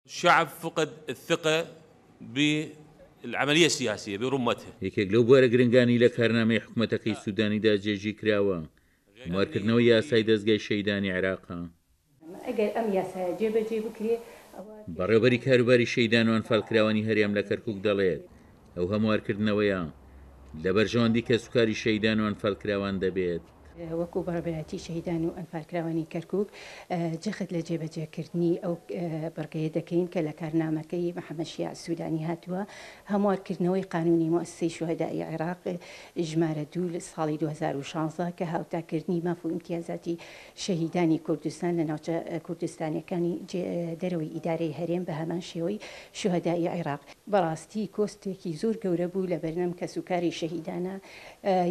الشعب فقد الثقة بالعملية السياسية برمتها. یەکێک لەو بوارە گرنگانی لە کارنامەی حکوومەتەکەی سوودانیدا جێژی کراوە هەموارکردنەوەی یاسای دەستگای شەیدانی عێراقا. ئەگەر ئەم یاسایە جێبەجێ بکرێ بەڕێوەبەری کاروباری شەیدان و ئەنفالکراوانی هەرێم لە کەرکووک دەڵێت ئەو هەموارکردنەوەیە لە بەرژەوەندی کە سوکاری شەیدان و ئەنفالکراوان دەبێت. وەکو بەڕێبەتی شەیدان و ئەنفالکراوانی کەرکووک جەخت لە جێبەجێکردنی ئەو بڕگەیە دەکەین کە لە کارنامەکەی محەممەد شیع سوودانی هاتووە هەموارکردنەوەی قانونی مؤسسەی شوهدای عێراق ژمارە 2 لە ساڵی 2016 کە هاوتاکردنی ماف و ئیمتیازاتی شەهیدانی کوردستان لە ناوچە کوردستانیەکانی دەرەوەی ئیدارەی هەرێم بە هەمان شێوەی شوهدای عێراق بەڕاستی کۆستێکی زۆر گەورە بوو لە بەرنەم کە سوکاری شەهیدانە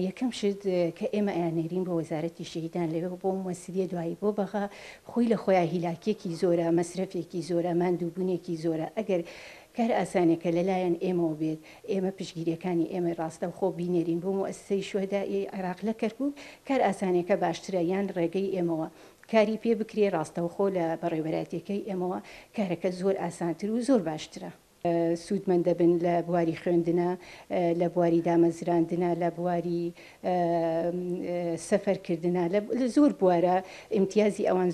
یەکەم شت کە ئێمە ئایانێرین بۆ وەزارەتی شەهیدان لەوێ بۆ مەسیدیە دوایی بۆ بەغا خۆی لە خۆیان هیلاکێکی زۆرە مەسرەفێکی زۆرە ماندووبوونێکی زۆرە ئەگەر کار ئاسانێکە لەلایەن ئێمەوە بێت ئێمە پشگیریەکانی ئێمە ڕاستە و خۆ بینێرین بۆ مؤسسەی شوهدای عێراق لە کەرکووک کار ئاسانێکە باشترە یان ڕێگەی ئێمەوە کاری پێ بکرێ ڕاستەوخۆ لە بەڕێوەبەراتەکەی ئێمەوە کارەکە زۆر ئاسانتر و زۆر باشترە. سوودمەند دەبن لە بواری خوێندنە لە بواری دامەزراندنە لە بواری سەفەرکردنە لە زۆر بوارە ئیمتیازی ئەوان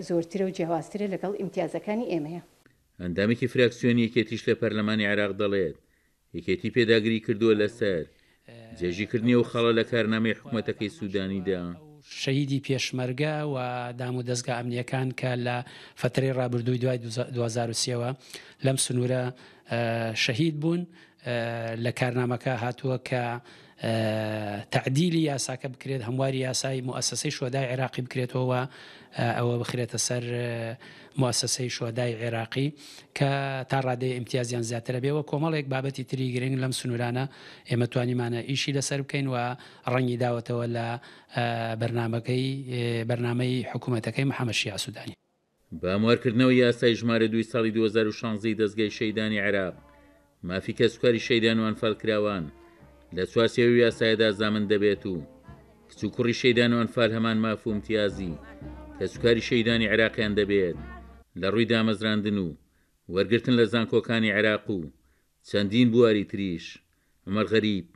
زۆرترە و جیاوازترە لەگەڵ ئیمتیازەکانی ئێمەیە. ئەندامێکی فراکسیۆنی یەکێتیش لە پەرلەمانی عێراق دەڵێت یەکێتی پێداگری کردووە لەسەر جێژیکردنی و خەڵە لە کارنامەی حکوومەتەکەی سوودانیدا. شەهیدی پێشمەرگە و دام و دەستگا ئەمنیەکان کە لە فترەی ڕابردووی دوای 2023ەوە لەم سنوورە شەهید بوون لە کارنامەکە هاتووە کە تعدیلی یاساکە بکرێت هەمواری یاسای مؤسسەی شوهدای عێراقی بکرێتەوە ئەوە بخرێتە سەر مؤسسەی شوهدای عێراقی کە تا ڕادەیە ئیمتیازیان زیاترە بێەوە کۆمەڵێک بابەتی تری گرنگ لەم سنوورانە ئێمە توانیمانە ئیشی لەسەر بکەین و ڕەنگی داوەتەوە لە بەرنامەی حکوومەتەکەی محەممەد شیع سوودانی. بە هەموارکردنەوەی یاسای ژمارە 2 ساڵی 2016 دەستگای شەیدانی عێراق مافی کە سوکاری شەیدان و ئەنفالکراوان لە چوارچێوەی یاسایەدا زامن دەبێت و کچ و کوڕی شەیدان و ئەنفال هەمان ماف و ئیمتیازی کە سوکاری شەیدانی عێراقیان دەبێت لە ڕووی دامەزراندن و وەرگرتن لە زانکۆکانی عێراق و چەندین بواری تریش. عومەر غەریب،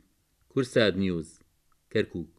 کورسات نیوز، کەرکووک.